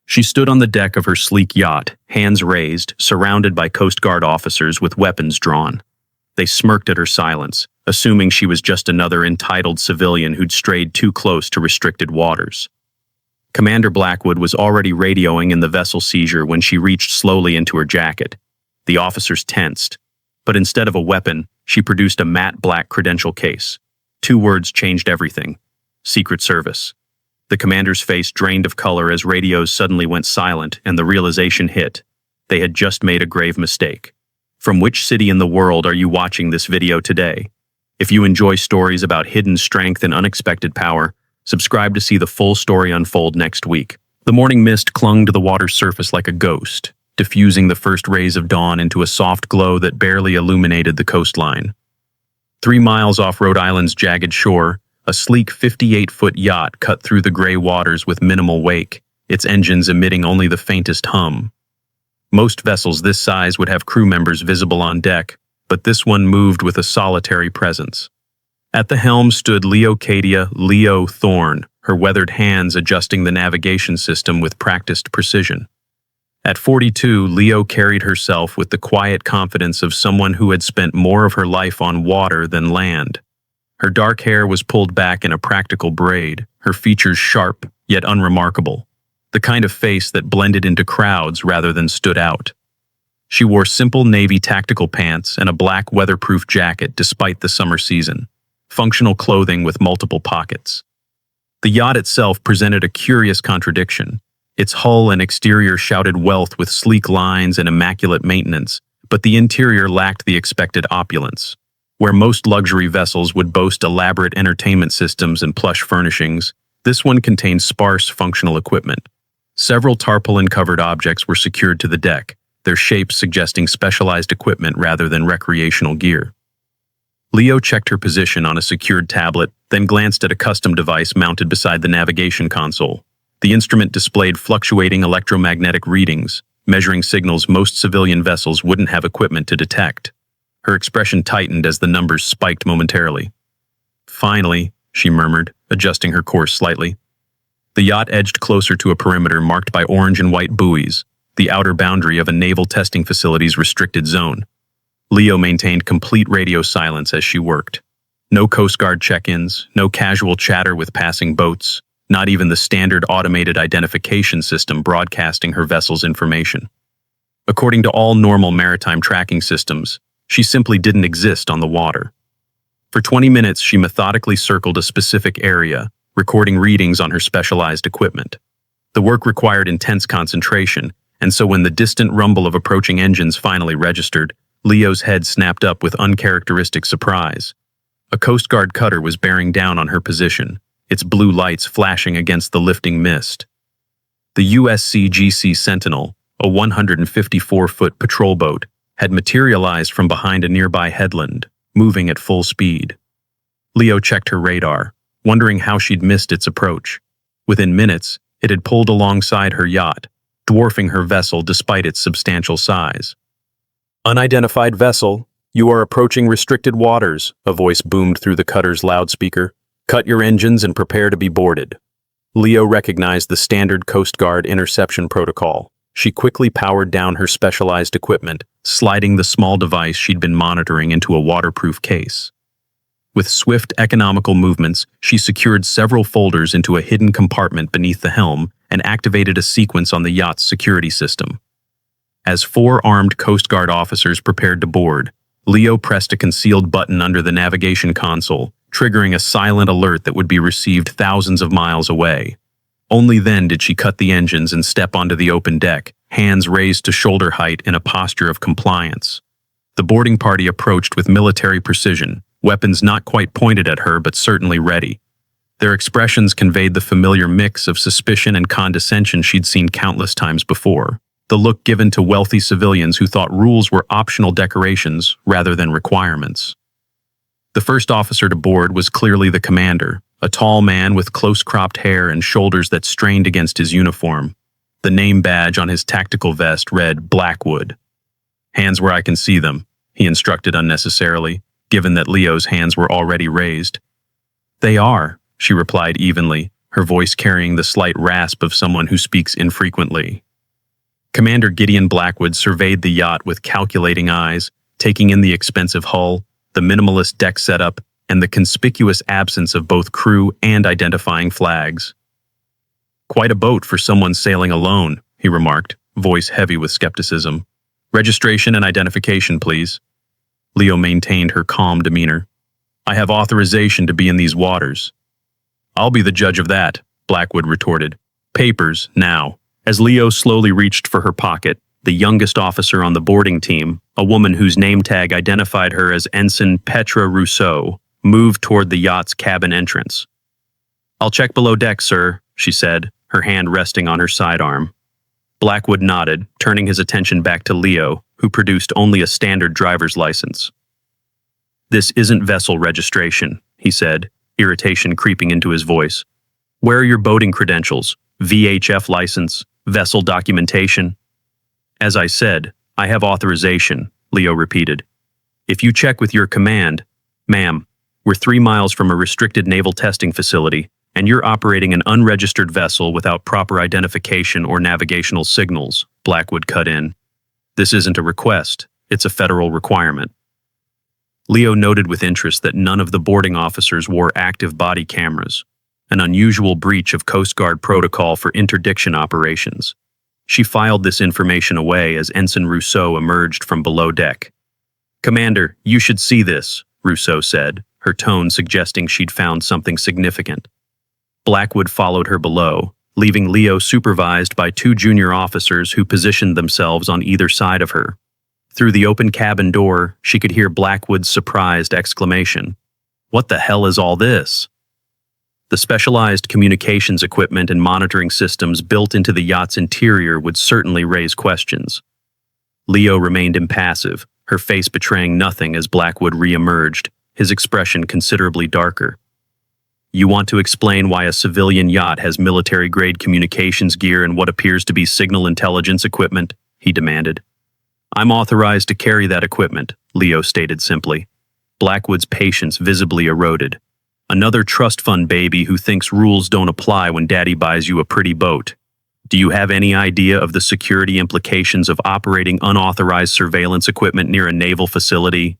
She stood on the deck of her sleek yacht, hands raised, surrounded by Coast Guard officers with weapons drawn. They smirked at her silence, assuming she was just another entitled civilian who'd strayed too close to restricted waters. Commander Blackwood was already radioing in the vessel seizure when she reached slowly into her jacket. The officers tensed, but instead of a weapon, she produced a matte black credential case. 2 words changed everything: Secret Service. The commander's face drained of color as radios suddenly went silent and the realization hit. They had just made a grave mistake. From which city in the world are you watching this video today? If you enjoy stories about hidden strength and unexpected power, subscribe to see the full story unfold next week. The morning mist clung to the water's surface like a ghost, diffusing the first rays of dawn into a soft glow that barely illuminated the coastline. 3 miles off Rhode Island's jagged shore, a sleek 58-foot yacht cut through the gray waters with minimal wake, its engines emitting only the faintest hum. Most vessels this size would have crew members visible on deck, but this one moved with a solitary presence. At the helm stood Leocadia Leo Thorne, her weathered hands adjusting the navigation system with practiced precision. At 42, Leo carried herself with the quiet confidence of someone who had spent more of her life on water than land. Her dark hair was pulled back in a practical braid, her features sharp yet unremarkable, the kind of face that blended into crowds rather than stood out. She wore simple navy tactical pants and a black weatherproof jacket despite the summer season, functional clothing with multiple pockets. The yacht itself presented a curious contradiction. Its hull and exterior shouted wealth with sleek lines and immaculate maintenance, but the interior lacked the expected opulence. Where most luxury vessels would boast elaborate entertainment systems and plush furnishings, this one contained sparse functional equipment. Several tarpaulin-covered objects were secured to the deck, their shapes suggesting specialized equipment rather than recreational gear. Leo checked her position on a secured tablet, then glanced at a custom device mounted beside the navigation console. The instrument displayed fluctuating electromagnetic readings, measuring signals most civilian vessels wouldn't have equipment to detect. Her expression tightened as the numbers spiked momentarily. "Finally," she murmured, adjusting her course slightly. The yacht edged closer to a perimeter marked by orange and white buoys, the outer boundary of a naval testing facility's restricted zone. Leo maintained complete radio silence as she worked. No Coast Guard check-ins, no casual chatter with passing boats, not even the standard automated identification system broadcasting her vessel's information. According to all normal maritime tracking systems, she simply didn't exist on the water. For 20 minutes, she methodically circled a specific area, recording readings on her specialized equipment. The work required intense concentration, and so when the distant rumble of approaching engines finally registered, Leo's head snapped up with uncharacteristic surprise. A Coast Guard cutter was bearing down on her position, its blue lights flashing against the lifting mist. The USCGC Sentinel, a 154-foot patrol boat, had materialized from behind a nearby headland, moving at full speed. Leo checked her radar, wondering how she'd missed its approach. Within minutes, it had pulled alongside her yacht, dwarfing her vessel despite its substantial size. "Unidentified vessel, you are approaching restricted waters," a voice boomed through the cutter's loudspeaker. "Cut your engines and prepare to be boarded." Leo recognized the standard Coast Guard interception protocol. She quickly powered down her specialized equipment, sliding the small device she'd been monitoring into a waterproof case. With swift, economical movements, she secured several folders into a hidden compartment beneath the helm and activated a sequence on the yacht's security system. As 4 armed Coast Guard officers prepared to board, Leo pressed a concealed button under the navigation console, triggering a silent alert that would be received thousands of miles away. Only then did she cut the engines and step onto the open deck, hands raised to shoulder height in a posture of compliance. The boarding party approached with military precision, weapons not quite pointed at her but certainly ready. Their expressions conveyed the familiar mix of suspicion and condescension she'd seen countless times before, the look given to wealthy civilians who thought rules were optional decorations rather than requirements. The first officer to board was clearly the commander, a tall man with close-cropped hair and shoulders that strained against his uniform. The name badge on his tactical vest read Blackwood. "Hands where I can see them," he instructed unnecessarily, given that Leo's hands were already raised. "They are," she replied evenly, her voice carrying the slight rasp of someone who speaks infrequently. Commander Gideon Blackwood surveyed the yacht with calculating eyes, taking in the expensive hull, the minimalist deck setup, and the conspicuous absence of both crew and identifying flags. "Quite a boat for someone sailing alone," he remarked, voice heavy with skepticism. "Registration and identification, please." Leo maintained her calm demeanor. "I have authorization to be in these waters." "I'll be the judge of that," Blackwood retorted. "Papers, now." As Leo slowly reached for her pocket, the youngest officer on the boarding team, a woman whose name tag identified her as Ensign Petra Rousseau, moved toward the yacht's cabin entrance. "I'll check below deck, sir," she said, her hand resting on her sidearm. Blackwood nodded, turning his attention back to Leo, who produced only a standard driver's license. "This isn't vessel registration," he said, irritation creeping into his voice. "Where are your boating credentials? VHF license? Vessel documentation?" "As I said, I have authorization," Leo repeated. "If you check with your command..." "Ma'am, we're 3 miles from a restricted naval testing facility, and you're operating an unregistered vessel without proper identification or navigational signals," Blackwood cut in. "This isn't a request, it's a federal requirement." Leo noted with interest that none of the boarding officers wore active body cameras, an unusual breach of Coast Guard protocol for interdiction operations. She filed this information away as Ensign Rousseau emerged from below deck. "Commander, you should see this," Rousseau said, her tone suggesting she'd found something significant. Blackwood followed her below, leaving Leo supervised by 2 junior officers who positioned themselves on either side of her. Through the open cabin door, she could hear Blackwood's surprised exclamation. "What the hell is all this?" The specialized communications equipment and monitoring systems built into the yacht's interior would certainly raise questions. Leo remained impassive, her face betraying nothing as Blackwood re-emerged, his expression considerably darker. "You want to explain why a civilian yacht has military-grade communications gear and what appears to be signal intelligence equipment?" he demanded. "I'm authorized to carry that equipment," Leo stated simply. Blackwood's patience visibly eroded. "Another trust fund baby who thinks rules don't apply when daddy buys you a pretty boat. Do you have any idea of the security implications of operating unauthorized surveillance equipment near a naval facility?"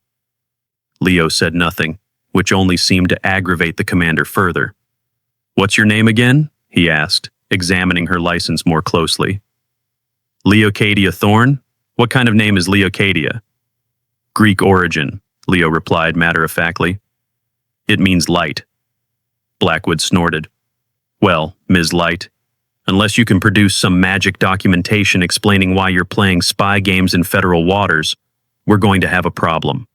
Leo said nothing, which only seemed to aggravate the commander further. "What's your name again?" he asked, examining her license more closely. "Leocadia Thorne? What kind of name is Leocadia?" "Greek origin," Leo replied matter-of-factly. "It means light." Blackwood snorted. "Well, Ms. Light, unless you can produce some magic documentation explaining why you're playing spy games in federal waters, we're going to have a problem."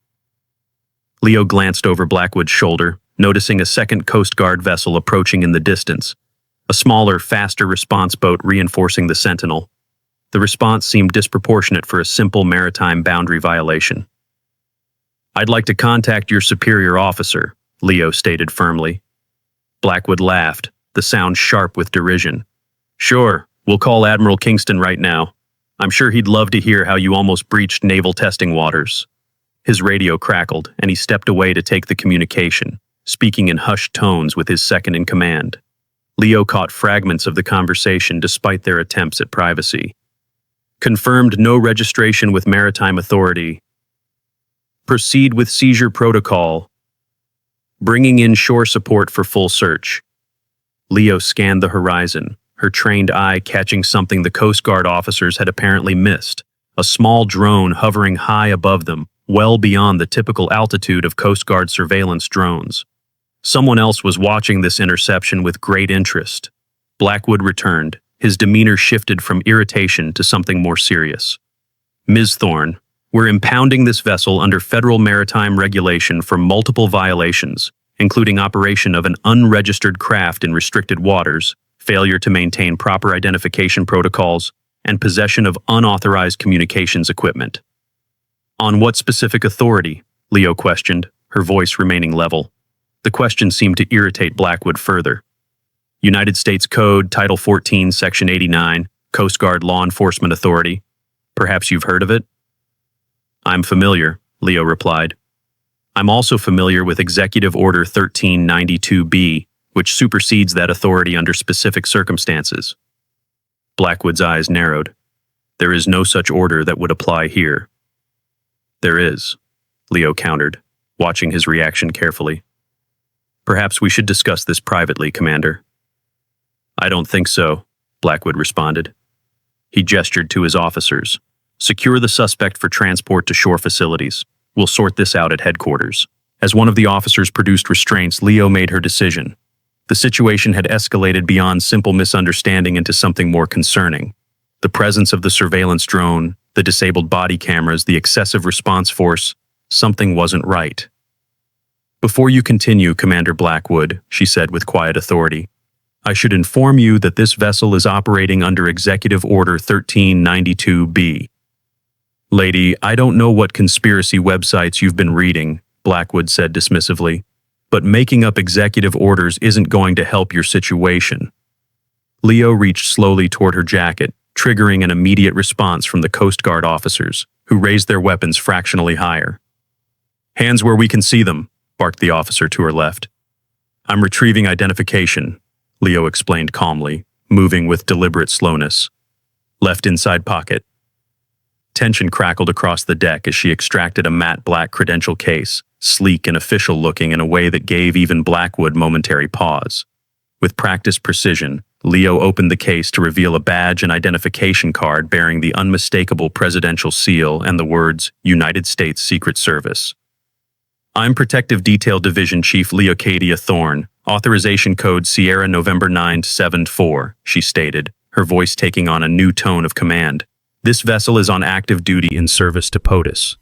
Leo glanced over Blackwood's shoulder, noticing a second Coast Guard vessel approaching in the distance, a smaller, faster response boat reinforcing the Sentinel. The response seemed disproportionate for a simple maritime boundary violation. "I'd like to contact your superior officer," Leo stated firmly. Blackwood laughed, the sound sharp with derision. "Sure, we'll call Admiral Kingston right now. I'm sure he'd love to hear how you almost breached naval testing waters." His radio crackled, and he stepped away to take the communication, speaking in hushed tones with his second-in-command. Leo caught fragments of the conversation despite their attempts at privacy. "Confirmed no registration with Maritime Authority. Proceed with seizure protocol. Bringing in shore support for full search." Leo scanned the horizon, her trained eye catching something the Coast Guard officers had apparently missed, a small drone hovering high above them, well beyond the typical altitude of Coast Guard surveillance drones. Someone else was watching this interception with great interest. Blackwood returned, his demeanor shifted from irritation to something more serious. "Ms. Thorne, we're impounding this vessel under federal maritime regulation for multiple violations, including operation of an unregistered craft in restricted waters, failure to maintain proper identification protocols, and possession of unauthorized communications equipment." "On what specific authority?" Leo questioned, her voice remaining level. The question seemed to irritate Blackwood further. "United States Code, Title 14, Section 89, Coast Guard Law Enforcement Authority. Perhaps you've heard of it?" "I'm familiar," Leo replied. "I'm also familiar with Executive Order 1392B, which supersedes that authority under specific circumstances. Blackwood's eyes narrowed. There is no such order that would apply here. There is, Leo countered, watching his reaction carefully. Perhaps we should discuss this privately, Commander. I don't think so, Blackwood responded. He gestured to his officers. Secure the suspect for transport to shore facilities. We'll sort this out at headquarters. As one of the officers produced restraints, Leo made her decision. The situation had escalated beyond simple misunderstanding into something more concerning. The presence of the surveillance drone, the disabled body cameras, the excessive response force, something wasn't right. Before you continue, Commander Blackwood, she said with quiet authority, I should inform you that this vessel is operating under Executive Order 1392B. Lady, I don't know what conspiracy websites you've been reading, Blackwood said dismissively, but making up executive orders isn't going to help your situation. Leo reached slowly toward her jacket, triggering an immediate response from the Coast Guard officers, who raised their weapons fractionally higher. Hands where we can see them, barked the officer to her left. I'm retrieving identification, Leo explained calmly, moving with deliberate slowness. Left inside pocket. Tension crackled across the deck as she extracted a matte black credential case, sleek and official-looking in a way that gave even Blackwood momentary pause. With practiced precision, Leo opened the case to reveal a badge and identification card bearing the unmistakable presidential seal and the words, United States Secret Service. I'm Protective Detail Division Chief Leocadia Thorne, authorization code Sierra November 974, she stated, her voice taking on a new tone of command. This vessel is on active duty in service to POTUS.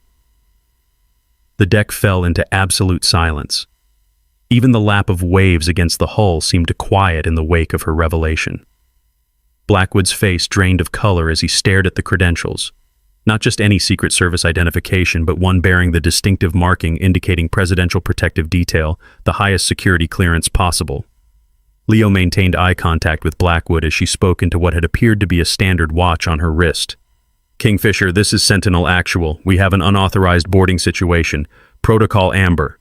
The deck fell into absolute silence. Even the lap of waves against the hull seemed to quiet in the wake of her revelation. Blackwood's face drained of color as he stared at the credentials. Not just any Secret Service identification, but one bearing the distinctive marking indicating Presidential Protective Detail, the highest security clearance possible. Leo maintained eye contact with Blackwood as she spoke into what had appeared to be a standard watch on her wrist. Kingfisher, this is Sentinel Actual. We have an unauthorized boarding situation. Protocol Amber.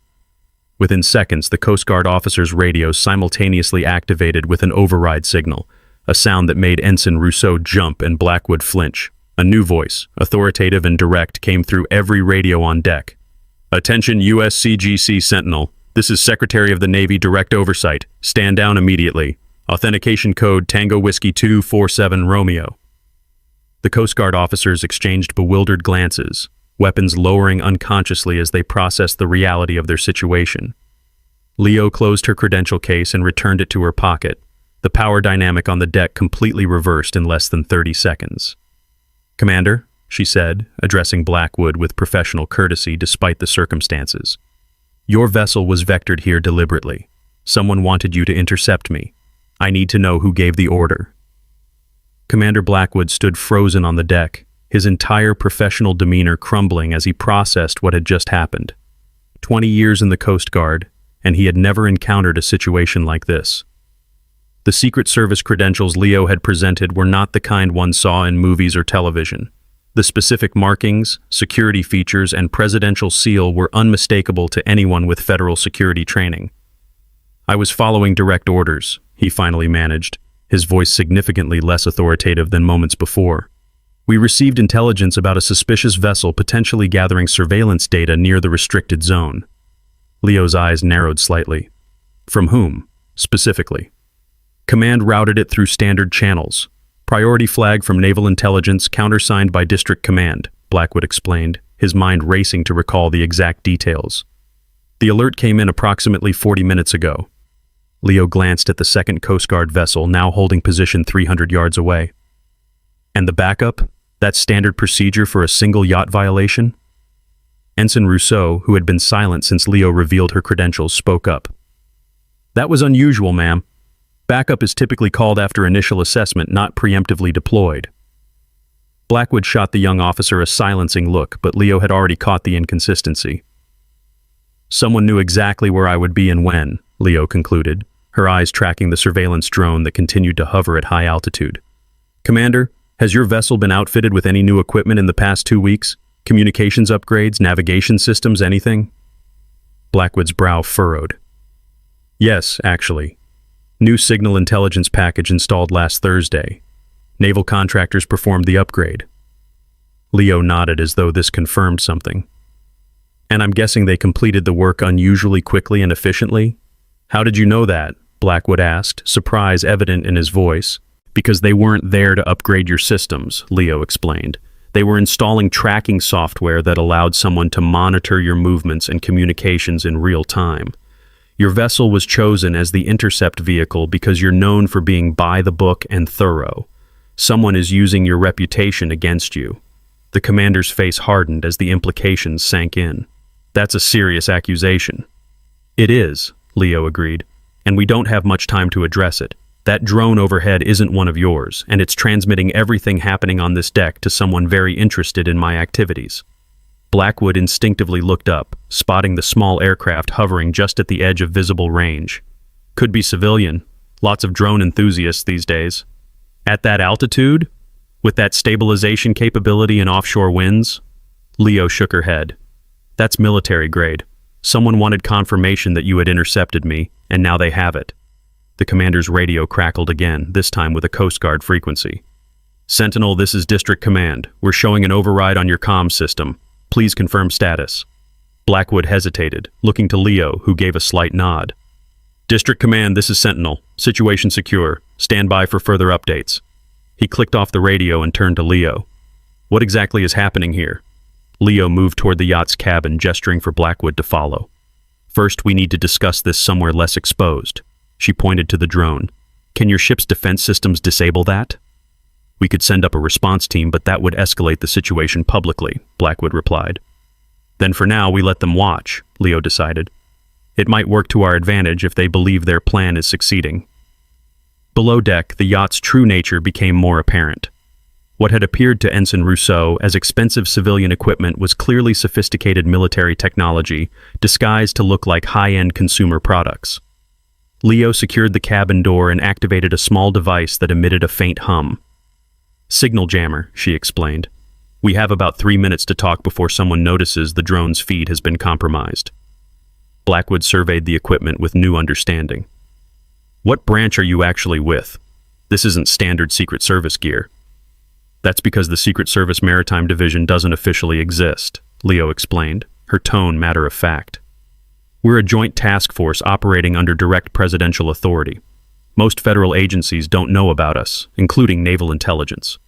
Within seconds, the Coast Guard officer's radios simultaneously activated with an override signal, a sound that made Ensign Rousseau jump and Blackwood flinch. A new voice, authoritative and direct, came through every radio on deck. Attention USCGC Sentinel. This is Secretary of the Navy Direct Oversight. Stand down immediately. Authentication code Tango Whiskey 247 Romeo. The Coast Guard officers exchanged bewildered glances, weapons lowering unconsciously as they processed the reality of their situation. Leo closed her credential case and returned it to her pocket, the power dynamic on the deck completely reversed in less than 30 seconds. Commander, she said, addressing Blackwood with professional courtesy despite the circumstances. Your vessel was vectored here deliberately. Someone wanted you to intercept me. I need to know who gave the order. Commander Blackwood stood frozen on the deck, his entire professional demeanor crumbling as he processed what had just happened. 20 years in the Coast Guard, and he had never encountered a situation like this. The Secret Service credentials Leo had presented were not the kind one saw in movies or television. The specific markings, security features, and presidential seal were unmistakable to anyone with federal security training. I was following direct orders, he finally managed, his voice significantly less authoritative than moments before. We received intelligence about a suspicious vessel potentially gathering surveillance data near the restricted zone. Leo's eyes narrowed slightly. From whom, specifically? Command routed it through standard channels. Priority flag from Naval Intelligence, countersigned by District Command, Blackwood explained, his mind racing to recall the exact details. The alert came in approximately 40 minutes ago. Leo glanced at the second Coast Guard vessel, now holding position 300 yards away. And the backup? That standard procedure for a single yacht violation? Ensign Rousseau, who had been silent since Leo revealed her credentials, spoke up. That was unusual, ma'am. Backup is typically called after initial assessment, not preemptively deployed. Blackwood shot the young officer a silencing look, but Leo had already caught the inconsistency. Someone knew exactly where I would be and when, Leo concluded, her eyes tracking the surveillance drone that continued to hover at high altitude. Commander, has your vessel been outfitted with any new equipment in the past 2 weeks? Communications upgrades, navigation systems, anything? Blackwood's brow furrowed. Yes, actually. New signal intelligence package installed last Thursday. Naval contractors performed the upgrade. Leo nodded as though this confirmed something. And I'm guessing they completed the work unusually quickly and efficiently? How did you know that? Blackwood asked, surprise evident in his voice. Because they weren't there to upgrade your systems, Leo explained. They were installing tracking software that allowed someone to monitor your movements and communications in real time. Your vessel was chosen as the intercept vehicle because you're known for being by the book and thorough. Someone is using your reputation against you. The commander's face hardened as the implications sank in. That's a serious accusation. It is, Leo agreed, and we don't have much time to address it. That drone overhead isn't one of yours, and it's transmitting everything happening on this deck to someone very interested in my activities. Blackwood instinctively looked up, spotting the small aircraft hovering just at the edge of visible range. Could be civilian. Lots of drone enthusiasts these days. At that altitude? With that stabilization capability and offshore winds? Leo shook her head. That's military grade. Someone wanted confirmation that you had intercepted me, and now they have it. The commander's radio crackled again, this time with a Coast Guard frequency. Sentinel, this is District Command. We're showing an override on your comms system. Please confirm status. Blackwood hesitated, looking to Leo, who gave a slight nod. District Command, this is Sentinel. Situation secure. Stand by for further updates. He clicked off the radio and turned to Leo. What exactly is happening here? Leo moved toward the yacht's cabin, gesturing for Blackwood to follow. First, we need to discuss this somewhere less exposed. She pointed to the drone. Can your ship's defense systems disable that? We could send up a response team, but that would escalate the situation publicly, Blackwood replied. Then for now, we let them watch, Leo decided. It might work to our advantage if they believe their plan is succeeding. Below deck, the yacht's true nature became more apparent. What had appeared to Ensign Rousseau as expensive civilian equipment was clearly sophisticated military technology, disguised to look like high-end consumer products. Leo secured the cabin door and activated a small device that emitted a faint hum. Signal jammer, she explained. We have about 3 minutes to talk before someone notices the drone's feed has been compromised. Blackwood surveyed the equipment with new understanding. What branch are you actually with? This isn't standard Secret Service gear. That's because the Secret Service Maritime Division doesn't officially exist, Leo explained, her tone matter of fact. We're a joint task force operating under direct presidential authority. Most federal agencies don't know about us, including naval intelligence.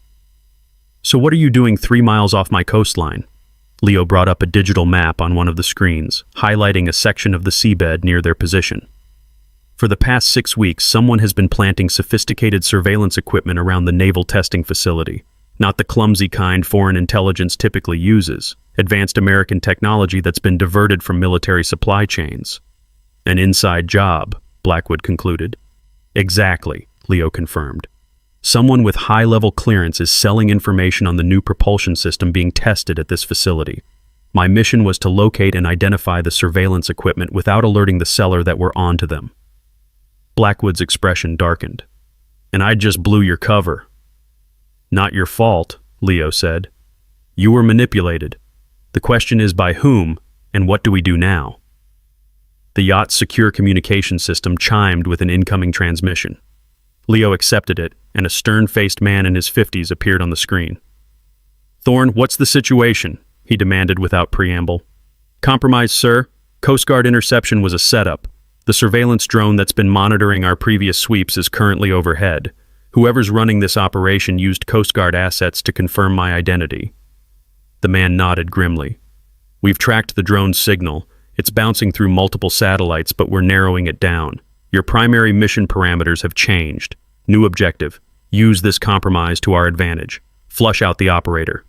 So what are you doing 3 miles off my coastline? Leo brought up a digital map on one of the screens, highlighting a section of the seabed near their position. For the past 6 weeks, someone has been planting sophisticated surveillance equipment around the naval testing facility. Not the clumsy kind foreign intelligence typically uses. Advanced American technology that's been diverted from military supply chains. An inside job, Blackwood concluded. Exactly, Leo confirmed. Someone with high-level clearance is selling information on the new propulsion system being tested at this facility. My mission was to locate and identify the surveillance equipment without alerting the seller that we're onto them. Blackwood's expression darkened. And I just blew your cover. Not your fault, Leo said. You were manipulated. The question is by whom, and what do we do now? The yacht's secure communication system chimed with an incoming transmission. Leo accepted it, and a stern-faced man in his 50s appeared on the screen. Thorne, what's the situation? He demanded without preamble. Compromise, sir. Coast Guard interception was a setup. The surveillance drone that's been monitoring our previous sweeps is currently overhead. Whoever's running this operation used Coast Guard assets to confirm my identity. The man nodded grimly. We've tracked the drone's signal. It's bouncing through multiple satellites, but we're narrowing it down. Your primary mission parameters have changed. New objective. Use this compromise to our advantage. Flush out the operator.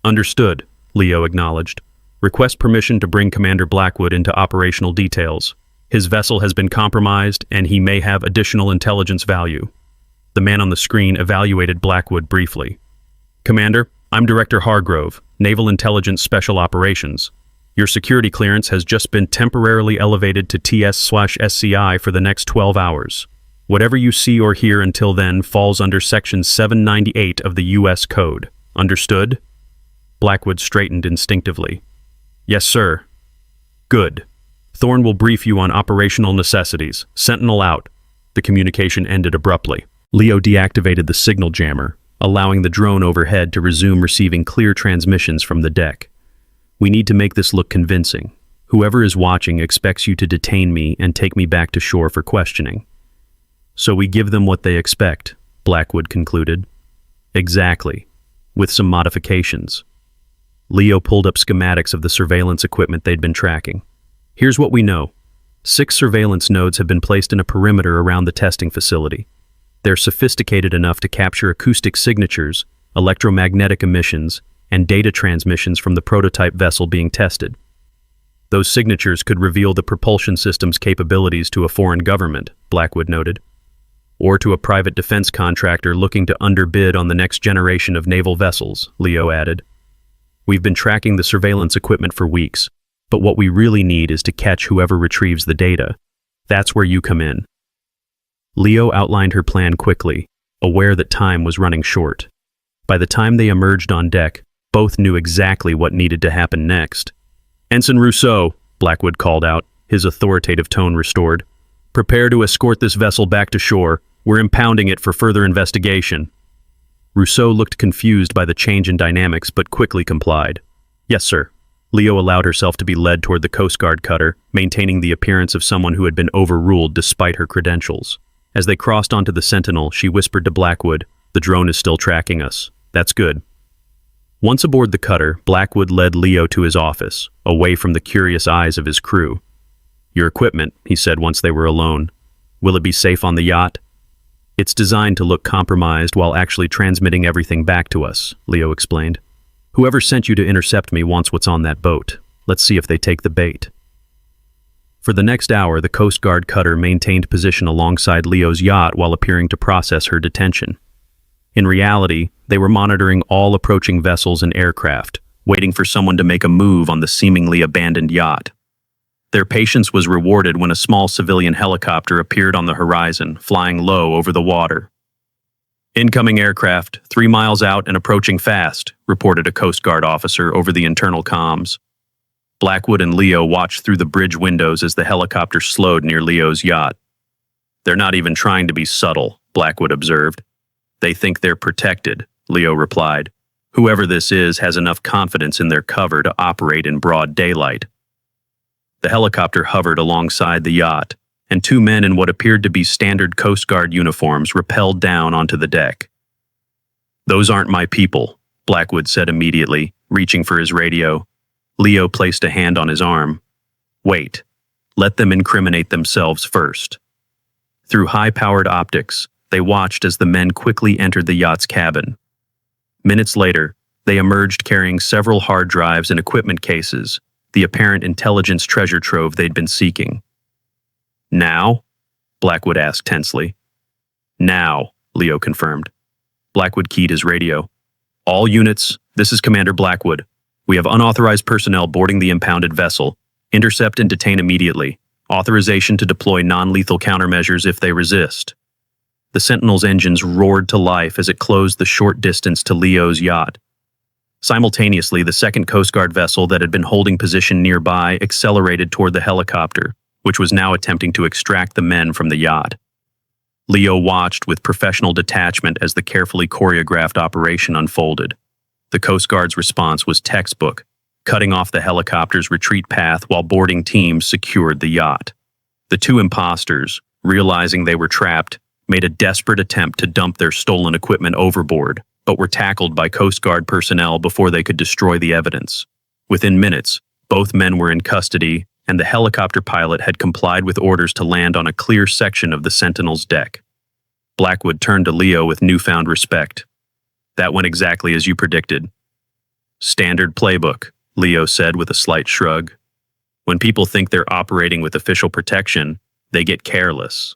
Understood, Leo acknowledged. Request permission to bring Commander Blackwood into operational details. His vessel has been compromised, and he may have additional intelligence value. The man on the screen evaluated Blackwood briefly. Commander, I'm Director Hargrove, Naval Intelligence Special Operations. Your security clearance has just been temporarily elevated to TS/SCI for the next 12 hours. Whatever you see or hear until then falls under Section 798 of the U.S. Code. Understood? Blackwood straightened instinctively. Yes, sir. Good. Thorne will brief you on operational necessities. Sentinel out. The communication ended abruptly. Leo deactivated the signal jammer, allowing the drone overhead to resume receiving clear transmissions from the deck. We need to make this look convincing. Whoever is watching expects you to detain me and take me back to shore for questioning. So we give them what they expect, Blackwood concluded. Exactly, with some modifications. Leo pulled up schematics of the surveillance equipment they'd been tracking. Here's what we know. 6 surveillance nodes have been placed in a perimeter around the testing facility. They're sophisticated enough to capture acoustic signatures, electromagnetic emissions, and data transmissions from the prototype vessel being tested. Those signatures could reveal the propulsion system's capabilities to a foreign government, Blackwood noted, or to a private defense contractor looking to underbid on the next generation of naval vessels, Leo added. We've been tracking the surveillance equipment for weeks, but what we really need is to catch whoever retrieves the data. That's where you come in. Leo outlined her plan quickly, aware that time was running short. By the time they emerged on deck, both knew exactly what needed to happen next. Ensign Rousseau, Blackwood called out, his authoritative tone restored. Prepare to escort this vessel back to shore. We're impounding it for further investigation. Rousseau looked confused by the change in dynamics but quickly complied. Yes, sir. Leo allowed herself to be led toward the Coast Guard cutter, maintaining the appearance of someone who had been overruled despite her credentials. As they crossed onto the Sentinel, she whispered to Blackwood, "The drone is still tracking us. That's good." Once aboard the cutter, Blackwood led Leo to his office, away from the curious eyes of his crew. "Your equipment," he said once they were alone. "Will it be safe on the yacht?" "It's designed to look compromised while actually transmitting everything back to us," Leo explained. "Whoever sent you to intercept me wants what's on that boat. Let's see if they take the bait." For the next hour, the Coast Guard cutter maintained position alongside Leo's yacht while appearing to process her detention. In reality, they were monitoring all approaching vessels and aircraft, waiting for someone to make a move on the seemingly abandoned yacht. Their patience was rewarded when a small civilian helicopter appeared on the horizon, flying low over the water. "Incoming aircraft, 3 miles out and approaching fast," reported a Coast Guard officer over the internal comms. Blackwood and Leo watched through the bridge windows as the helicopter slowed near Leo's yacht. "They're not even trying to be subtle," Blackwood observed. "They think they're protected," Leo replied. "Whoever this is has enough confidence in their cover to operate in broad daylight." The helicopter hovered alongside the yacht, and 2 men in what appeared to be standard Coast Guard uniforms rappelled down onto the deck. "Those aren't my people," Blackwood said immediately, reaching for his radio. Leo placed a hand on his arm. "Wait. Let them incriminate themselves first." Through high-powered optics, they watched as the men quickly entered the yacht's cabin. Minutes later, they emerged carrying several hard drives and equipment cases, the apparent intelligence treasure trove they'd been seeking. "Now?" Blackwood asked tensely. "Now," Leo confirmed. Blackwood keyed his radio. "All units, this is Commander Blackwood. We have unauthorized personnel boarding the impounded vessel. Intercept and detain immediately. Authorization to deploy non-lethal countermeasures if they resist." The Sentinel's engines roared to life as it closed the short distance to Leo's yacht. Simultaneously, the second Coast Guard vessel that had been holding position nearby accelerated toward the helicopter, which was now attempting to extract the men from the yacht. Leo watched with professional detachment as the carefully choreographed operation unfolded. The Coast Guard's response was textbook, cutting off the helicopter's retreat path while boarding teams secured the yacht. The 2 imposters, realizing they were trapped, made a desperate attempt to dump their stolen equipment overboard, but were tackled by Coast Guard personnel before they could destroy the evidence. Within minutes, both men were in custody, and the helicopter pilot had complied with orders to land on a clear section of the Sentinel's deck. Blackwood turned to Leo with newfound respect. "That went exactly as you predicted." "Standard playbook," Leo said with a slight shrug. "When people think they're operating with official protection, they get careless."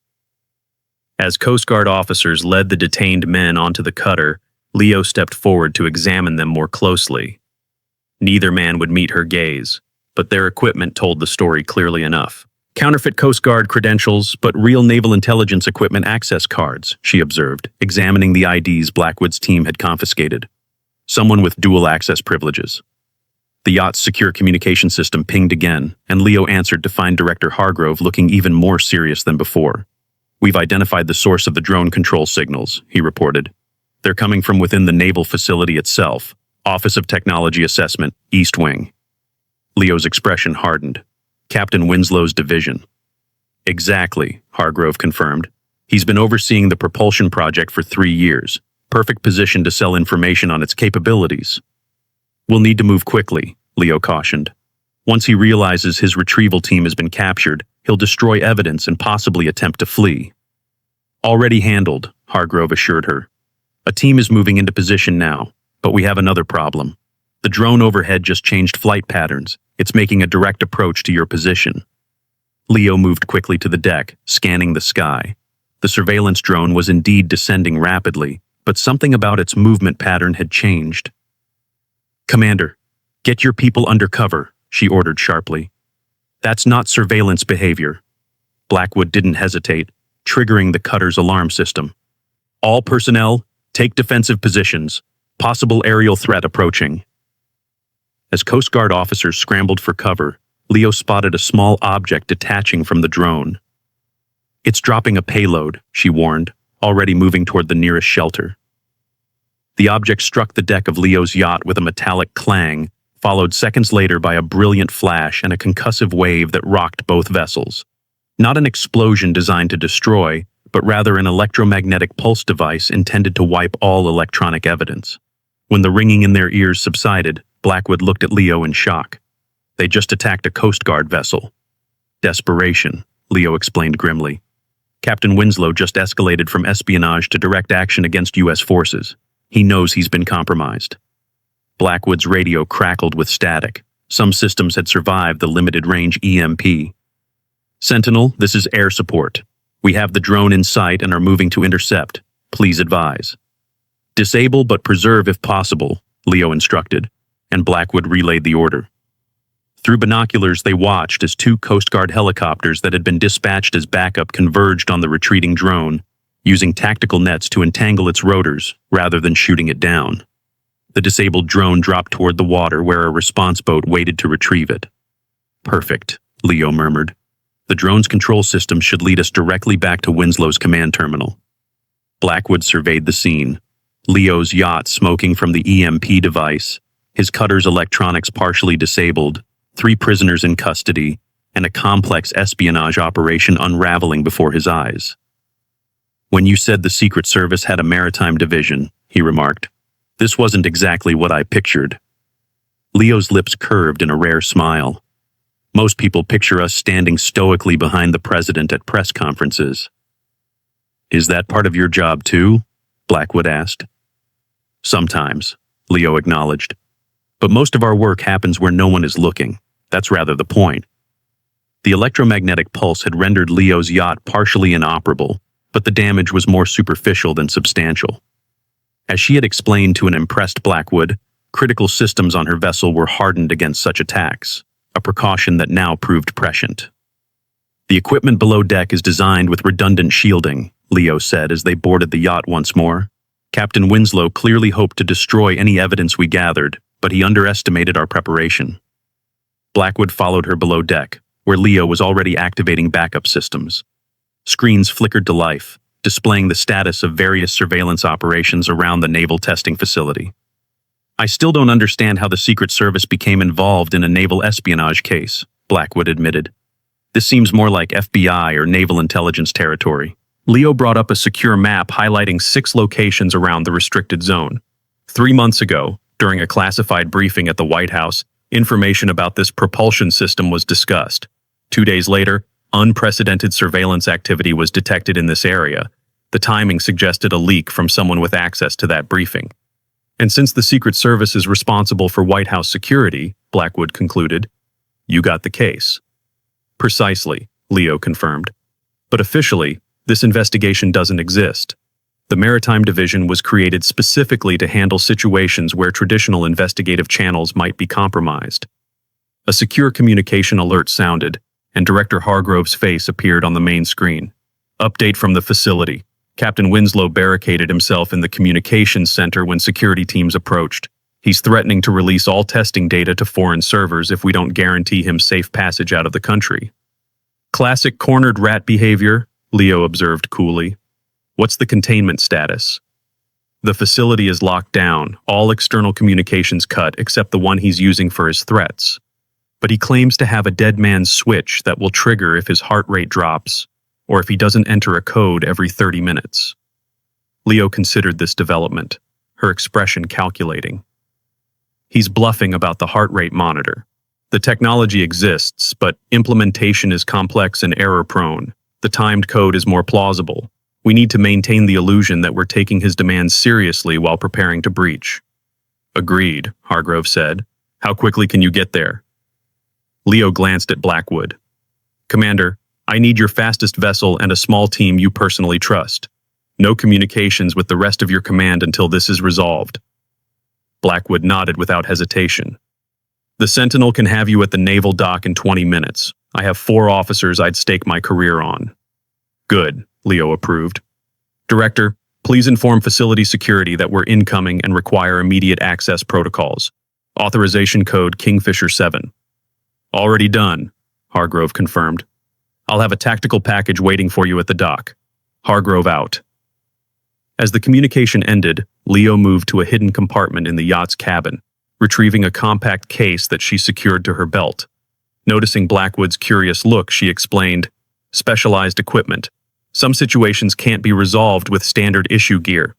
As Coast Guard officers led the detained men onto the cutter, Leo stepped forward to examine them more closely. Neither man would meet her gaze, but their equipment told the story clearly enough. "Counterfeit Coast Guard credentials, but real naval intelligence equipment access cards," she observed, examining the IDs Blackwood's team had confiscated. "Someone with dual access privileges." The yacht's secure communication system pinged again, and Leo answered to find Director Hargrove looking even more serious than before. "We've identified the source of the drone control signals," he reported. "They're coming from within the naval facility itself, Office of Technology Assessment, East Wing." Leo's expression hardened. "Captain Winslow's division." "Exactly," Hargrove confirmed. "He's been overseeing the propulsion project for 3 years. Perfect position to sell information on its capabilities." "We'll need to move quickly," Leo cautioned. "Once he realizes his retrieval team has been captured, he'll destroy evidence and possibly attempt to flee." "Already handled," Hargrove assured her. "A team is moving into position now, but we have another problem. The drone overhead just changed flight patterns. It's making a direct approach to your position." Leo moved quickly to the deck, scanning the sky. The surveillance drone was indeed descending rapidly, but something about its movement pattern had changed. "Commander, get your people under cover," she ordered sharply. "That's not surveillance behavior." Blackwood didn't hesitate, triggering the cutter's alarm system. "All personnel, take defensive positions. Possible aerial threat approaching." As Coast Guard officers scrambled for cover, Leo spotted a small object detaching from the drone. "It's dropping a payload," she warned, already moving toward the nearest shelter. The object struck the deck of Leo's yacht with a metallic clang, followed seconds later by a brilliant flash and a concussive wave that rocked both vessels. Not an explosion designed to destroy, but rather an electromagnetic pulse device intended to wipe all electronic evidence. When the ringing in their ears subsided, Blackwood looked at Leo in shock. They just attacked a Coast Guard vessel. "Desperation," Leo explained grimly. "Captain Winslow just escalated from espionage to direct action against U.S. forces. He knows he's been compromised." Blackwood's radio crackled with static. Some systems had survived the limited-range EMP. "Sentinel, this is air support. We have the drone in sight and are moving to intercept. Please advise." "Disable but preserve if possible," Leo instructed, and Blackwood relayed the order. Through binoculars, they watched as 2 Coast Guard helicopters that had been dispatched as backup converged on the retreating drone, using tactical nets to entangle its rotors rather than shooting it down. The disabled drone dropped toward the water where a response boat waited to retrieve it. "Perfect," Leo murmured. "The drone's control system should lead us directly back to Winslow's command terminal." Blackwood surveyed the scene. Leo's yacht smoking from the EMP device, his cutter's electronics partially disabled, 3 prisoners in custody, and a complex espionage operation unraveling before his eyes. "When you said the Secret Service had a maritime division," he remarked, "this wasn't exactly what I pictured." Leo's lips curved in a rare smile. "Most people picture us standing stoically behind the president at press conferences." "Is that part of your job too?" Blackwood asked. "Sometimes," Leo acknowledged. "But most of our work happens where no one is looking. That's rather the point." The electromagnetic pulse had rendered Leo's yacht partially inoperable, but the damage was more superficial than substantial. As she had explained to an impressed Blackwood, critical systems on her vessel were hardened against such attacks, a precaution that now proved prescient. "The equipment below deck is designed with redundant shielding," Leo said as they boarded the yacht once more. "Captain Winslow clearly hoped to destroy any evidence we gathered, but he underestimated our preparation." Blackwood followed her below deck, where Leo was already activating backup systems. Screens flickered to life, displaying the status of various surveillance operations around the naval testing facility. "I still don't understand how the Secret Service became involved in a naval espionage case," Blackwood admitted. "This seems more like FBI or naval intelligence territory." Leo brought up a secure map highlighting 6 locations around the restricted zone. 3 months ago, during a classified briefing at the White House, information about this propulsion system was discussed. 2 days later, unprecedented surveillance activity was detected in this area. The timing suggested a leak from someone with access to that briefing. "And since the Secret Service is responsible for White House security," Blackwood concluded, "you got the case." "Precisely," Leo confirmed. "But officially, this investigation doesn't exist. The Maritime Division was created specifically to handle situations where traditional investigative channels might be compromised." A secure communication alert sounded, and Director Hargrove's face appeared on the main screen. "Update from the facility. Captain Winslow barricaded himself in the communications center when security teams approached. He's threatening to release all testing data to foreign servers if we don't guarantee him safe passage out of the country." "Classic cornered rat behavior," Leo observed coolly. What's the containment status? The facility is locked down, all external communications cut except the one he's using for his threats. But he claims to have a dead man's switch that will trigger if his heart rate drops, or if he doesn't enter a code every 30 minutes. Leo considered this development, her expression calculating. He's bluffing about the heart rate monitor. The technology exists, but implementation is complex and error-prone. The timed code is more plausible. We need to maintain the illusion that we're taking his demands seriously while preparing to breach. Agreed, Hargrove said. How quickly can you get there? Leo glanced at Blackwood. Commander, I need your fastest vessel and a small team you personally trust. No communications with the rest of your command until this is resolved. Blackwood nodded without hesitation. The Sentinel can have you at the naval dock in 20 minutes. I have 4 officers I'd stake my career on. Good, Leo approved. Director, please inform facility security that we're incoming and require immediate access protocols. Authorization code Kingfisher 7. Already done, Hargrove confirmed. I'll have a tactical package waiting for you at the dock. Hargrove out. As the communication ended, Leo moved to a hidden compartment in the yacht's cabin, retrieving a compact case that she secured to her belt. Noticing Blackwood's curious look, she explained, specialized equipment. Some situations can't be resolved with standard issue gear.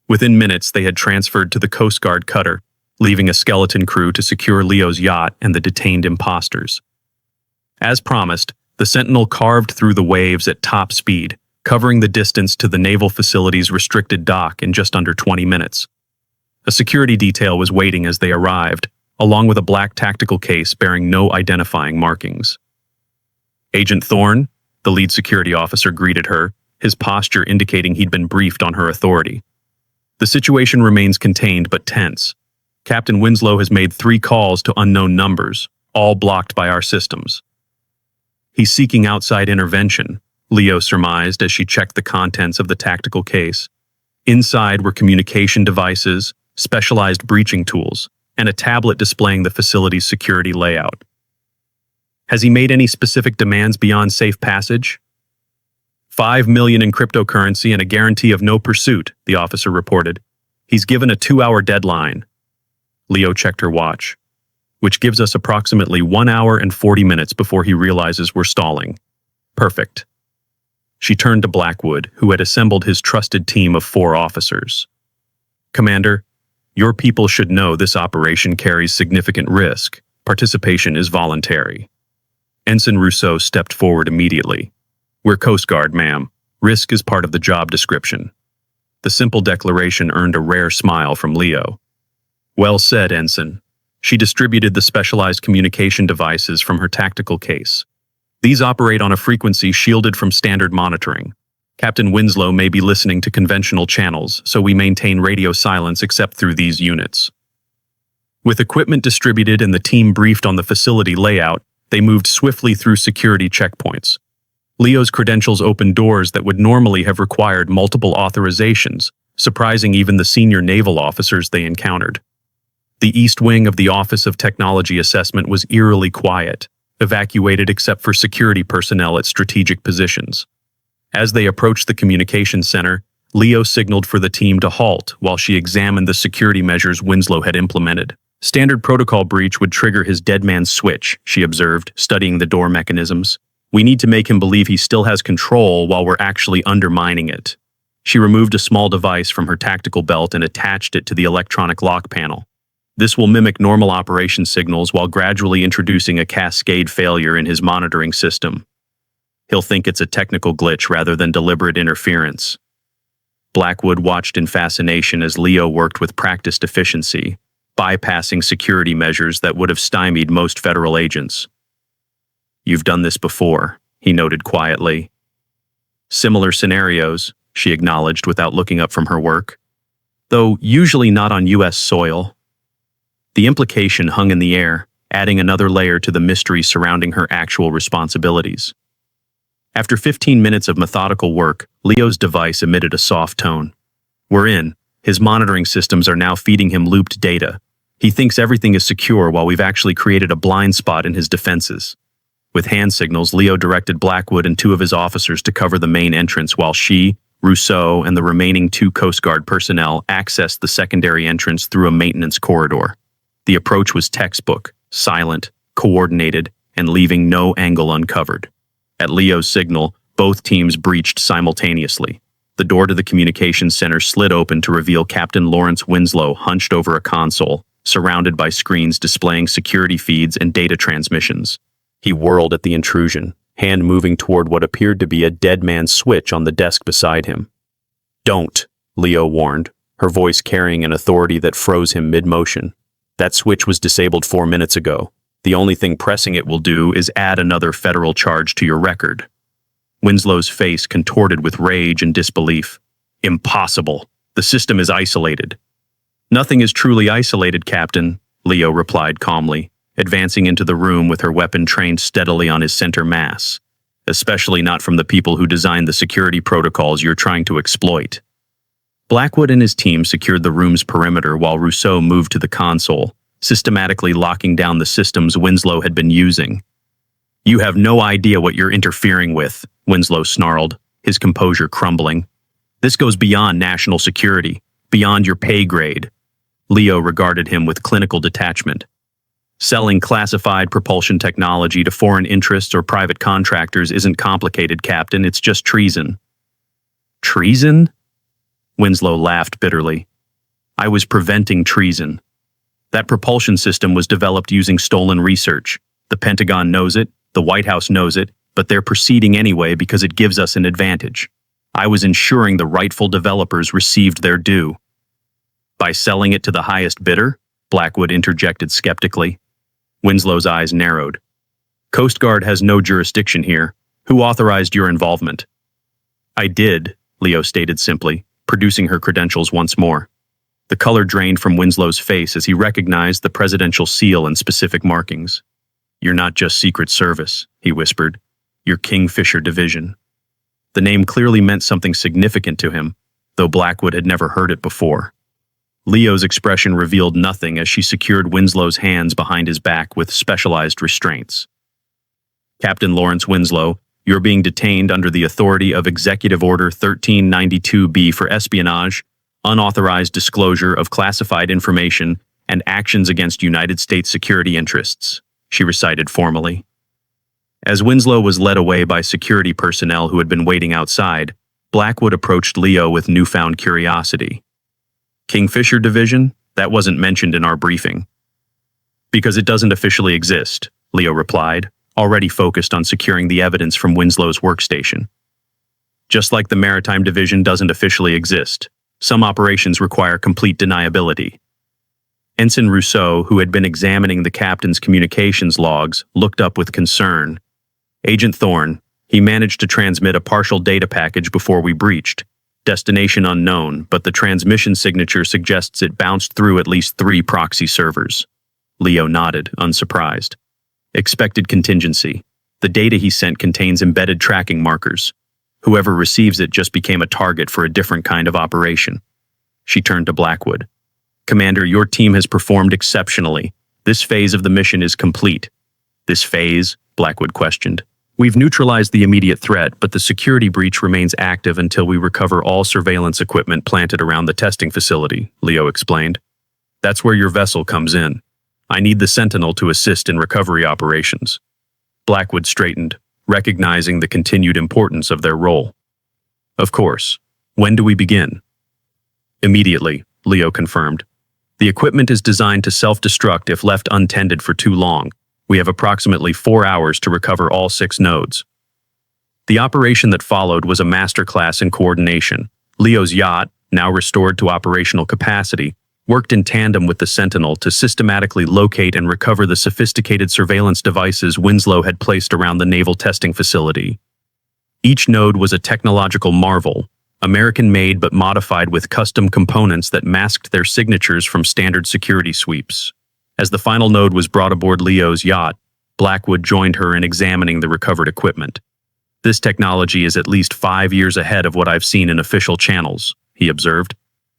Within minutes, they had transferred to the Coast Guard cutter, leaving a skeleton crew to secure Leo's yacht and the detained imposters. As promised, the Sentinel carved through the waves at top speed, covering the distance to the naval facility's restricted dock in just under 20 minutes. A security detail was waiting as they arrived, along with a black tactical case bearing no identifying markings. Agent Thorne, the lead security officer, greeted her, his posture indicating he'd been briefed on her authority. The situation remains contained but tense. Captain Winslow has made 3 calls to unknown numbers, all blocked by our systems. He's seeking outside intervention, Leo surmised as she checked the contents of the tactical case. Inside were communication devices, specialized breaching tools, and a tablet displaying the facility's security layout. Has he made any specific demands beyond safe passage? $5 million in cryptocurrency and a guarantee of no pursuit, the officer reported. He's given a 2-hour deadline. Leo checked her watch, which gives us approximately 1 hour and 40 minutes before he realizes we're stalling. Perfect. She turned to Blackwood, who had assembled his trusted team of 4 officers. Commander, your people should know this operation carries significant risk. Participation is voluntary. Ensign Rousseau stepped forward immediately. We're Coast Guard, ma'am. Risk is part of the job description. The simple declaration earned a rare smile from Leo. Well said, Ensign. She distributed the specialized communication devices from her tactical case. These operate on a frequency shielded from standard monitoring. Captain Winslow may be listening to conventional channels, so we maintain radio silence except through these units. With equipment distributed and the team briefed on the facility layout, they moved swiftly through security checkpoints. Leo's credentials opened doors that would normally have required multiple authorizations, surprising even the senior naval officers they encountered. The east wing of the Office of Technology Assessment was eerily quiet, evacuated except for security personnel at strategic positions. As they approached the communications center, Leo signaled for the team to halt while she examined the security measures Winslow had implemented. Standard protocol breach would trigger his dead man's switch, she observed, studying the door mechanisms. We need to make him believe he still has control while we're actually undermining it. She removed a small device from her tactical belt and attached it to the electronic lock panel. This will mimic normal operation signals while gradually introducing a cascade failure in his monitoring system. He'll think it's a technical glitch rather than deliberate interference. Blackwood watched in fascination as Leo worked with practiced efficiency, bypassing security measures that would have stymied most federal agents. You've done this before, he noted quietly. Similar scenarios, she acknowledged without looking up from her work, though usually not on U.S. soil. The implication hung in the air, adding another layer to the mystery surrounding her actual responsibilities. After 15 minutes of methodical work, Leo's device emitted a soft tone. We're in. His monitoring systems are now feeding him looped data. He thinks everything is secure while we've actually created a blind spot in his defenses. With hand signals, Leo directed Blackwood and two of his officers to cover the main entrance while she, Rousseau, and the remaining two Coast Guard personnel accessed the secondary entrance through a maintenance corridor. The approach was textbook, silent, coordinated, and leaving no angle uncovered. At Leo's signal, both teams breached simultaneously. The door to the communications center slid open to reveal Captain Lawrence Winslow hunched over a console, surrounded by screens displaying security feeds and data transmissions. He whirled at the intrusion, hand moving toward what appeared to be a dead man's switch on the desk beside him. "Don't," Leo warned, her voice carrying an authority that froze him mid-motion. "That switch was disabled 4 minutes ago. The only thing pressing it will do is add another federal charge to your record." Winslow's face contorted with rage and disbelief. "Impossible. The system is isolated." "Nothing is truly isolated, Captain," Leo replied calmly, advancing into the room with her weapon trained steadily on his center mass. "Especially not from the people who designed the security protocols you're trying to exploit." Blackwood and his team secured the room's perimeter while Rousseau moved to the console, systematically locking down the systems Winslow had been using. "You have no idea what you're interfering with," Winslow snarled, his composure crumbling. "This goes beyond national security, beyond your pay grade." Leo regarded him with clinical detachment. "Selling classified propulsion technology to foreign interests or private contractors isn't complicated, Captain. It's just treason." "Treason?" Winslow laughed bitterly. "I was preventing treason. That propulsion system was developed using stolen research. The Pentagon knows it, the White House knows it, but they're proceeding anyway because it gives us an advantage. I was ensuring the rightful developers received their due." "By selling it to the highest bidder?" Blackwood interjected skeptically. Winslow's eyes narrowed. "Coast Guard has no jurisdiction here. Who authorized your involvement?" "I did," Leo stated simply, producing her credentials once more. The color drained from Winslow's face as he recognized the presidential seal and specific markings. "You're not just Secret Service," he whispered. "You're Kingfisher Division." The name clearly meant something significant to him, though Blackwood had never heard it before. Leo's expression revealed nothing as she secured Winslow's hands behind his back with specialized restraints. "Captain Lawrence Winslow, you're being detained under the authority of Executive Order 1392B for espionage, unauthorized disclosure of classified information, and actions against United States security interests," she recited formally. As Winslow was led away by security personnel who had been waiting outside, Blackwood approached Leo with newfound curiosity. "Kingfisher Division? That wasn't mentioned in our briefing." "Because it doesn't officially exist," Leo replied, already focused on securing the evidence from Winslow's workstation. "Just like the Maritime Division doesn't officially exist, some operations require complete deniability." Ensign Rousseau, who had been examining the captain's communications logs, looked up with concern. "Agent Thorne, he managed to transmit a partial data package before we breached. Destination unknown, but the transmission signature suggests it bounced through at least 3 proxy servers." Leo nodded, unsurprised. "Expected contingency. The data he sent contains embedded tracking markers. Whoever receives it just became a target for a different kind of operation." She turned to Blackwood. "Commander, your team has performed exceptionally. This phase of the mission is complete." "This phase?" Blackwood questioned. "We've neutralized the immediate threat, but the security breach remains active until we recover all surveillance equipment planted around the testing facility," Leo explained. "That's where your vessel comes in. I need the Sentinel to assist in recovery operations." Blackwood straightened, recognizing the continued importance of their role. "Of course. When do we begin?" "Immediately," Leo confirmed. "The equipment is designed to self-destruct if left untended for too long. We have approximately 4 hours to recover all 6 nodes." The operation that followed was a masterclass in coordination. Leo's yacht, now restored to operational capacity, worked in tandem with the Sentinel to systematically locate and recover the sophisticated surveillance devices Winslow had placed around the naval testing facility. Each node was a technological marvel, American-made but modified with custom components that masked their signatures from standard security sweeps. As the final node was brought aboard Leo's yacht, Blackwood joined her in examining the recovered equipment. "This technology is at least 5 years ahead of what I've seen in official channels," he observed.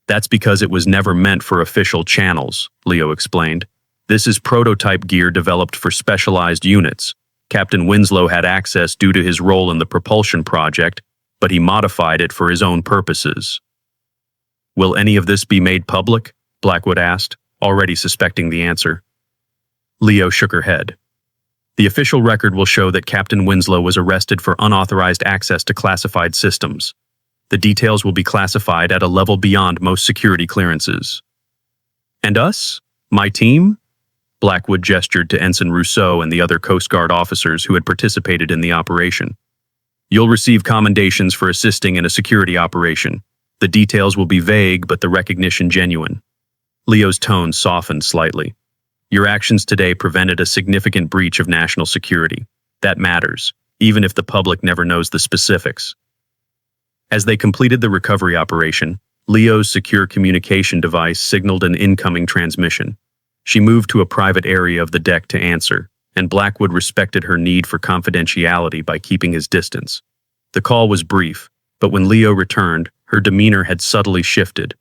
"That's because it was never meant for official channels," Leo explained. "This is prototype gear developed for specialized units, Captain Winslow had access due to his role in the propulsion project, but he modified it for his own purposes. Will any of this be made public? Blackwood asked, already suspecting the answer. Leo shook her head. The official record will show that Captain Winslow was arrested for unauthorized access to classified systems. The details will be classified at a level beyond most security clearances. And us? My team? Blackwood gestured to Ensign Rousseau and the other Coast Guard officers who had participated in the operation. You'll receive commendations for assisting in a security operation. The details will be vague, but the recognition genuine. Leo's tone softened slightly. Your actions today prevented a significant breach of national security. That matters, even if the public never knows the specifics. As they completed the recovery operation, Leo's secure communication device signaled an incoming transmission. She moved to a private area of the deck to answer, and Blackwood respected her need for confidentiality by keeping his distance. The call was brief, but when Leo returned, her demeanor had subtly shifted.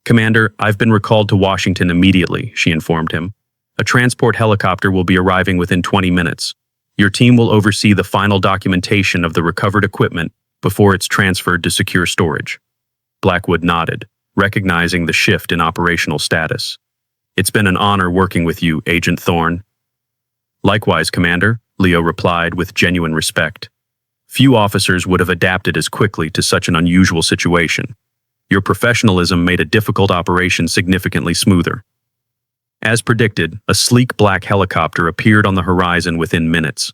Commander, I've been recalled to Washington immediately, she informed him. A transport helicopter will be arriving within 20 minutes. Your team will oversee the final documentation of the recovered equipment before it's transferred to secure storage. Blackwood nodded, recognizing the shift in operational status. It's been an honor working with you, Agent Thorne. Likewise, Commander, Leo replied with genuine respect. Few officers would have adapted as quickly to such an unusual situation. Your professionalism made a difficult operation significantly smoother. As predicted, a sleek black helicopter appeared on the horizon within minutes.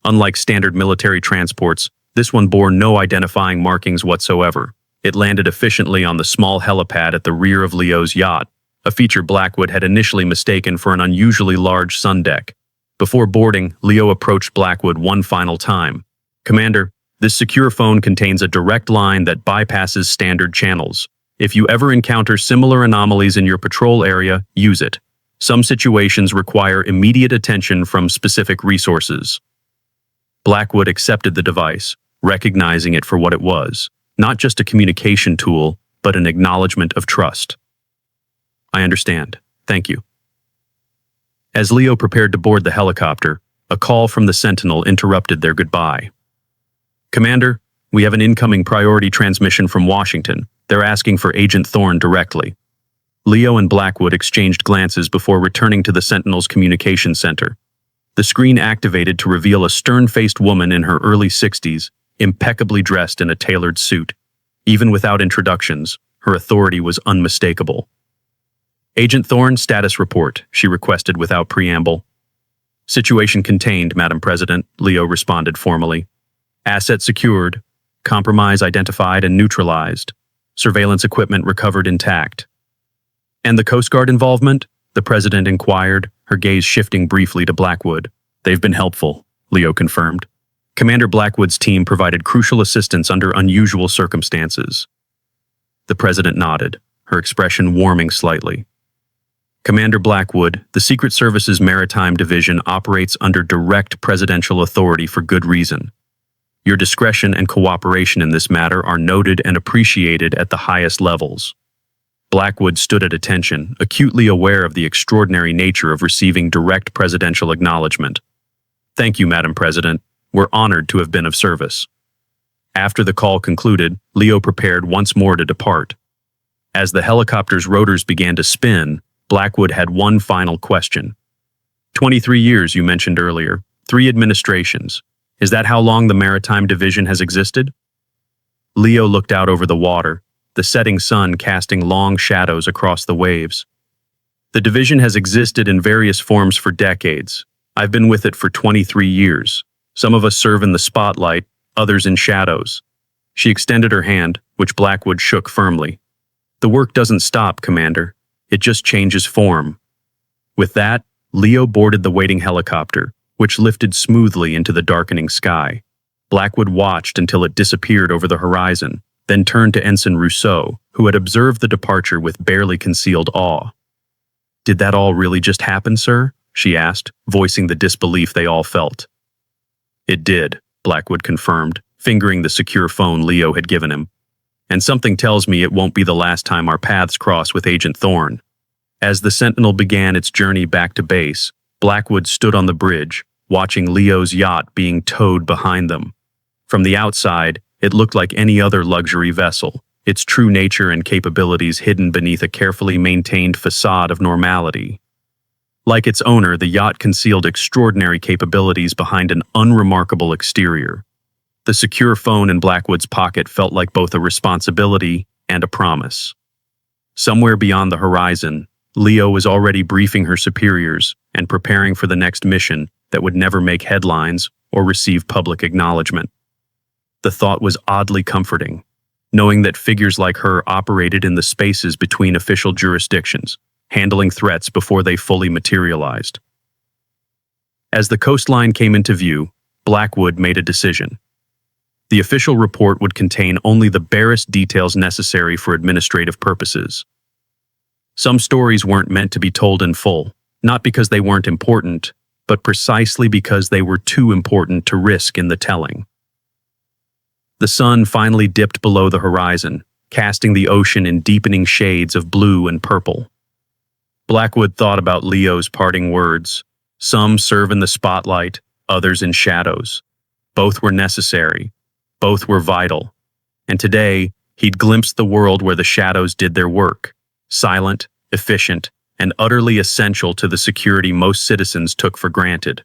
Unlike standard military transports, this one bore no identifying markings whatsoever. It landed efficiently on the small helipad at the rear of Leo's yacht, a feature Blackwood had initially mistaken for an unusually large sun deck. Before boarding, Leo approached Blackwood one final time. Commander, this secure phone contains a direct line that bypasses standard channels. If you ever encounter similar anomalies in your patrol area, use it. Some situations require immediate attention from specific resources. Blackwood accepted the device, recognizing it for what it was, not just a communication tool, but an acknowledgement of trust. I understand. Thank you. As Leo prepared to board the helicopter, a call from the Sentinel interrupted their goodbye. Commander, we have an incoming priority transmission from Washington. They're asking for Agent Thorne directly. Leo and Blackwood exchanged glances before returning to the Sentinel's communication center. The screen activated to reveal a stern-faced woman in her early 60s, impeccably dressed in a tailored suit. Even without introductions, her authority was unmistakable. Agent Thorne, status report, she requested without preamble. Situation contained, Madam President, Leo responded formally. Asset secured, compromise identified and neutralized, surveillance equipment recovered intact. And the Coast Guard involvement? The President inquired, her gaze shifting briefly to Blackwood. They've been helpful, Leo confirmed. Commander Blackwood's team provided crucial assistance under unusual circumstances. The President nodded, her expression warming slightly. Commander Blackwood, the Secret Service's Maritime Division operates under direct presidential authority for good reason. Your discretion and cooperation in this matter are noted and appreciated at the highest levels. Blackwood stood at attention, acutely aware of the extraordinary nature of receiving direct presidential acknowledgement. Thank you, Madam President. We're honored to have been of service. After the call concluded, Leo prepared once more to depart. As the helicopter's rotors began to spin, Blackwood had one final question. 23 years, you mentioned earlier. 3 administrations. Is that how long the Maritime Division has existed? Leo looked out over the water, the setting sun casting long shadows across the waves. The division has existed in various forms for decades. I've been with it for 23 years. Some of us serve in the spotlight, others in shadows. She extended her hand, which Blackwood shook firmly. The work doesn't stop, Commander. It just changes form. With that, Leo boarded the waiting helicopter, which lifted smoothly into the darkening sky. Blackwood watched until it disappeared over the horizon, then turned to Ensign Rousseau, who had observed the departure with barely concealed awe. Did that all really just happen, sir? She asked, voicing the disbelief they all felt. It did, Blackwood confirmed, fingering the secure phone Leo had given him. And something tells me it won't be the last time our paths cross with Agent Thorne. As the Sentinel began its journey back to base, Blackwood stood on the bridge, watching Leo's yacht being towed behind them. From the outside, it looked like any other luxury vessel, its true nature and capabilities hidden beneath a carefully maintained facade of normality. Like its owner, the yacht concealed extraordinary capabilities behind an unremarkable exterior. The secure phone in Blackwood's pocket felt like both a responsibility and a promise. Somewhere beyond the horizon, Leo was already briefing her superiors and preparing for the next mission that would never make headlines or receive public acknowledgement. The thought was oddly comforting, knowing that figures like her operated in the spaces between official jurisdictions, handling threats before they fully materialized. As the coastline came into view, Blackwood made a decision. The official report would contain only the barest details necessary for administrative purposes. Some stories weren't meant to be told in full, not because they weren't important, but precisely because they were too important to risk in the telling. The sun finally dipped below the horizon, casting the ocean in deepening shades of blue and purple. Blackwood thought about Leo's parting words. Some serve in the spotlight, others in shadows. Both were necessary. Both were vital. And today, he'd glimpsed the world where the shadows did their work, silent, efficient, and utterly essential to the security most citizens took for granted.